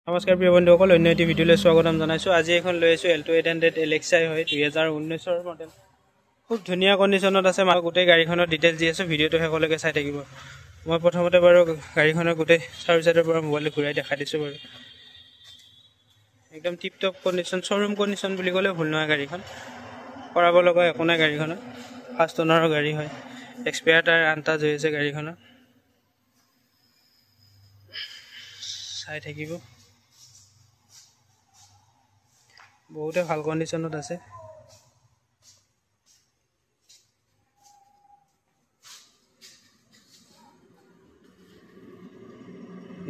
নমস্কাৰ প্ৰিয় বন্ধুসকল, অন্য এটি ভিডিঅ'লৈ স্বাগতম জনাইছোঁ। আজি এখন লৈ আছোঁ এল্টো 800 LXi হয়, 2019 মডেল। খুব ধুনীয়া কণ্ডিশ্যনত আছে। মই গোটেই গাড়ীখনৰ ডিটেইলছ দি আছোঁ, ভিডিঅ'টো শেষলৈকে চাই থাকিব। মই প্ৰথমতে বাৰু গাড়ীখনৰ গোটেই চাৰ্ভিচাইডৰ পৰা মোবাইলটো ঘূৰাই দেখাই দিছোঁ বাৰু। একদম tip top condition, showroom condition বুলি ক'লেও ভুল নহয়। গাড়ীখন কৰাব লগা একো নাই। গাড়ীখনত ফাৰ্ষ্ট অনাৰৰ গাড়ী হয়। এক্সপায়াৰ টায়াৰ 8টা হৈ আছে গাড়ীখনৰ, চাই থাকিব। বহুতে ভাল কণ্ডিশ্যনত আছে।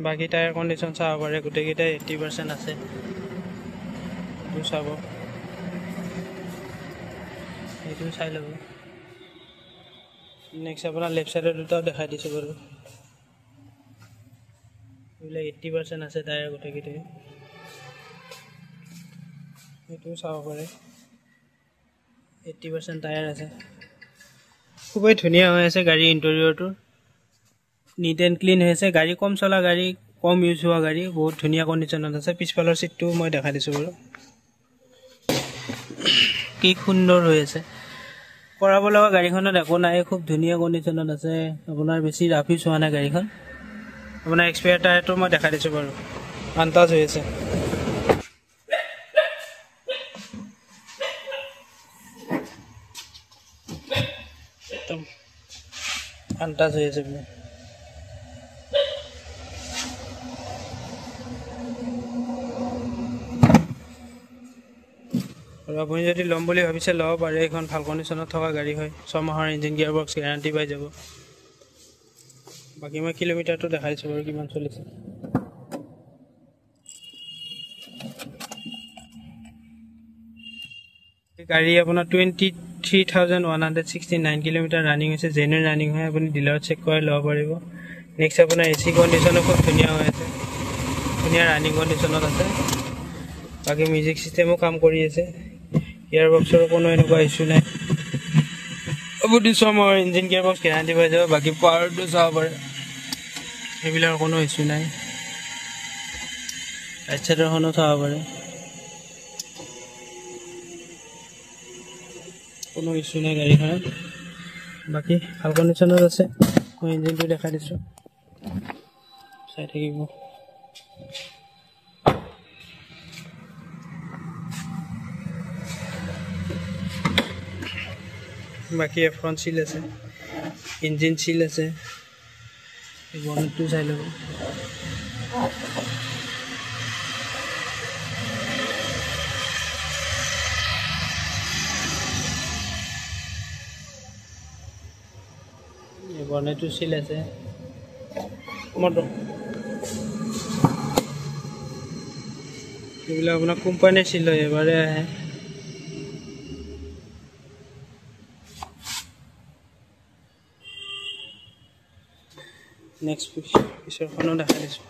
বাকী টায়াৰ কণ্ডিশ্যন চাব পাৰে, গোটেইকেইটাই 80% আছে। এইটো চাব, এইটো চাই ল'ব। নেক্সট আপোনাৰ লেফ্ট চাইডৰ দুটাও দেখাই দিছোঁ বাৰু। এইবিলাক 80% আছে টায়াৰ গোটেইকেইটাই, এইটোও চাব পাৰে। 80% টায়াৰ আছে। খুবেই ধুনীয়া হৈ আছে গাড়ী। ইণ্টেৰিয়ৰটো নিট এণ্ড ক্লিন হৈ আছে। গাড়ী কম চলা গাড়ী, কম ইউজ হোৱা গাড়ী, বহুত ধুনীয়া কণ্ডিশ্যনত আছে। পিছফালৰ চিটটোও মই দেখাই দিছোঁ বাৰু, কি সুন্দৰ হৈ আছে। কৰাব লগা গাড়ীখনত একো নাই, খুব ধুনীয়া কণ্ডিশ্যনত আছে। আপোনাৰ বেছি ৰাফ ইউজ হোৱা নাই গাড়ীখন। আপোনাৰ এক্সপায়াৰ টায়াৰটো মই দেখাই দিছোঁ বাৰু, আনটাচ হৈ আছে। একদম আনটাচ হৈ আছে বোলে। আৰু আপুনি যদি ল'ম বুলি ভাবিছে ল'ব পাৰে। এইখন ভাল কণ্ডিশ্যনত থকা গাড়ী হয়। 6 মাহৰ ইঞ্জিন গিয়াৰ বক্স গেৰাণ্টি পাই যাব। বাকী মই কিলোমিটাৰটো দেখাই দিছোঁ বাৰু, কিমান চলিছে। গাড়ী আপোনাৰ 23,169 কিলোমিটাৰ ৰানিং হৈছে। জেনুইন ৰানিং হয়, আপুনি ডিলাৰত চেক কৰাই ল'ব পাৰিব। নেক্সট আপোনাৰ AC কণ্ডিশ্যনো খুব ধুনীয়া হৈ আছে, ধুনীয়া ৰানিং কণ্ডিশ্যনত আছে। বাকী মিউজিক চিষ্টেমো কাম কৰি আছে। গিয়াৰ বক্সৰো কোনো এনেকুৱা ইছ্যু নাই। আপুনি 6 মাহৰ ইঞ্জিন গিয়াৰ বক্স গেৰাণ্টি পাই যাব। বাকী পাৱাৰটো চাব পাৰে, সেইবিলাকৰ কোনো ইছ্যু নাই। ৰাইট চাইডৰখনো চাব পাৰে, কোনো ইছ্যু নাই গাড়ীখনত। বাকী ভাল কণ্ডিশ্যনত আছে। মই ইঞ্জিনটো দেখাই দিছোঁ, চাই থাকিব। বাকী ফ্ৰণ্ট চিল আছে, ইঞ্জিন চিল আছে। বনেটটো চাই ল'ব। বনেটটো চিল আছে। মটৰ এইবিলাক আপোনাৰ কোম্পানীৰ চিল হয়, এবাৰে আহে। নেক্সট পিছৰখনো দেখাই দিছোঁ।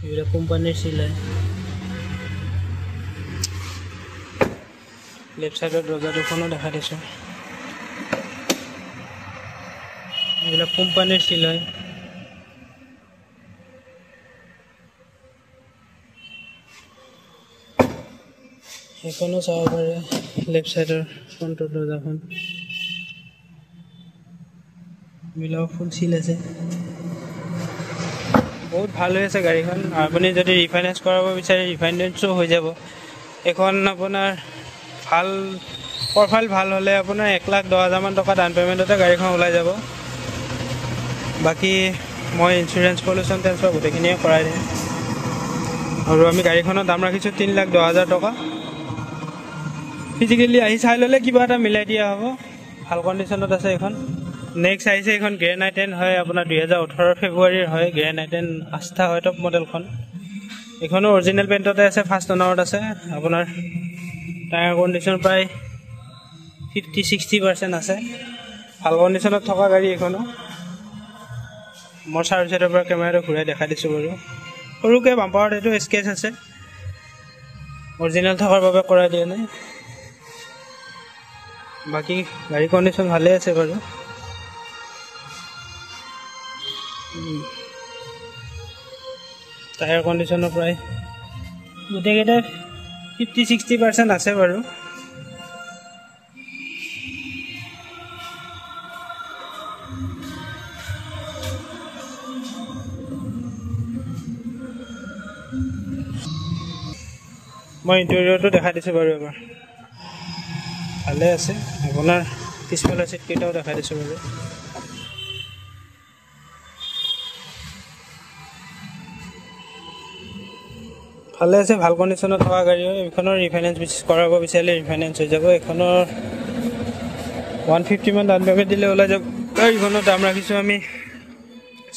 এইবিলাক কোম্পানীৰ চিল হয়। লেফ্ট চাইডৰ দৰ্জা দুখনো দেখাই দিছোঁ। এইবিলাক কোম্পানীৰ চিল হয়। সেইখনো চাব পাৰে, লেফ্ট চাইডৰ ফ্ৰণ্টৰ দৰ্জাখন। এইবিলাক ফুল চিল আছে। বহুত ভাল হৈ আছে গাড়ীখন। আপুনি যদি ৰিফাইনেন্স কৰাব বিচাৰে ৰিফাইনেন্সো হৈ যাব। এইখন আপোনাৰ ভাল প্ৰফাইল ভাল হ'লে আপোনাৰ 1,10,000 টকা ডাউন পে'মেণ্টতে গাড়ীখন ওলাই যাব। বাকী মই ইঞ্চুৰেঞ্চ পলিউশ্যন টেক্সৰ গোটেইখিনিয়ে কৰাই দিম। আৰু আমি গাড়ীখনৰ দাম ৰাখিছোঁ 3,10,000 টকা। ফিজিকেলি আহি চাই ল'লে কিবা এটা মিলাই দিয়া হ'ব। ভাল কণ্ডিশ্যনত আছে এইখন। নেক্সট আহিছে এইখন গ্ৰেণ্ড i10 হয়, আপোনাৰ 2018 ফেব্ৰুৱাৰীৰ হয়। গ্ৰেণ্ড i10 আস্থা হয় টপ মডেলখন। এইখনো অৰিজিনেল পেইণ্টতে আছে, ফাৰ্ষ্ট অনাৰত আছে। আপোনাৰ টায়াৰ কণ্ডিশ্যন প্ৰায় 50-60% আছে। ভাল কণ্ডিশ্যনত থকা গাড়ী এইখনো। মই চাৰ্ভিচাইডৰ পৰা কেমেৰাটো ঘূৰাই দেখাই দিছোঁ বাৰু। সৰুকৈ বাম্পাৰত এইটো স্কেচ আছে, অৰিজিনেল থকাৰ বাবে কৰাই দিয়া নাই। বাকী গাড়ী কণ্ডিশ্যন ভালে আছে বাৰু। টায়াৰ কণ্ডিশ্যনৰ প্ৰায় গোটেইকেইটাই 50-60% আছে বাৰু। মই ইণ্টেৰিয়ৰটো দেখাই দিছোঁ বাৰু এবাৰ, ভালে আছে। আপোনাৰ পিছফালৰ চিটকেইটাও দেখাই দিছোঁ বাৰু। ভালে আছে, ভাল কণ্ডিশ্যনত থকা গাড়ী হয়। এইখনৰ ৰিফাইনেন্স কৰাব বিচাৰিলে ৰিফাইনেন্স হৈ যাব। এইখনৰ 150 মান ডাউন পে'মেণ্ট দিলে ওলাই যাব। গাড়ীখনৰ দাম ৰাখিছোঁ আমি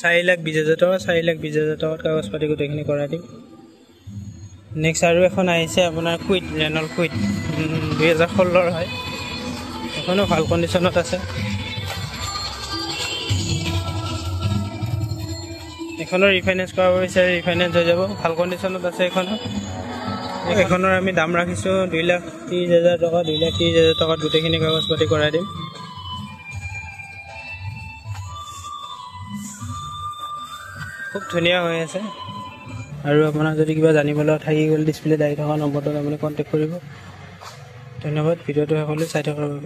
4,20,000 টকা। 4,20,000 টকাত কাগজ পাতি গোটেইখিনি কৰাই দিম। নেক্সট আৰু এখন আহিছে আপোনাৰ কুইট, ৰেনল্ট কুইট, 2016 হয়। এখনো ভাল কণ্ডিশ্যনত আছে। এখনৰ ৰিফাইনেন্স কৰাব বিচাৰে ৰিফাইনেন্স হৈ যাব, ভাল কণ্ডিশ্যনত আছে এখনৰ আমি দাম ৰাখিছোঁ 2,30,000 টকা। 2,30,000 টকাত গোটেইখিনি কাগজ পাতি কৰাই দিম। খুব ধুনীয়া হৈ আছে। আৰু আপোনাৰ যদি কিবা জানিবলৈ থাকি গ'ল ডিছপ্লেত আহি থকা নম্বৰটোত আপুনি কণ্টেক্ট কৰিব। ধন্যবাদ ভিডিঅ'টো সকলোৱে চাই থকাৰ বাবে।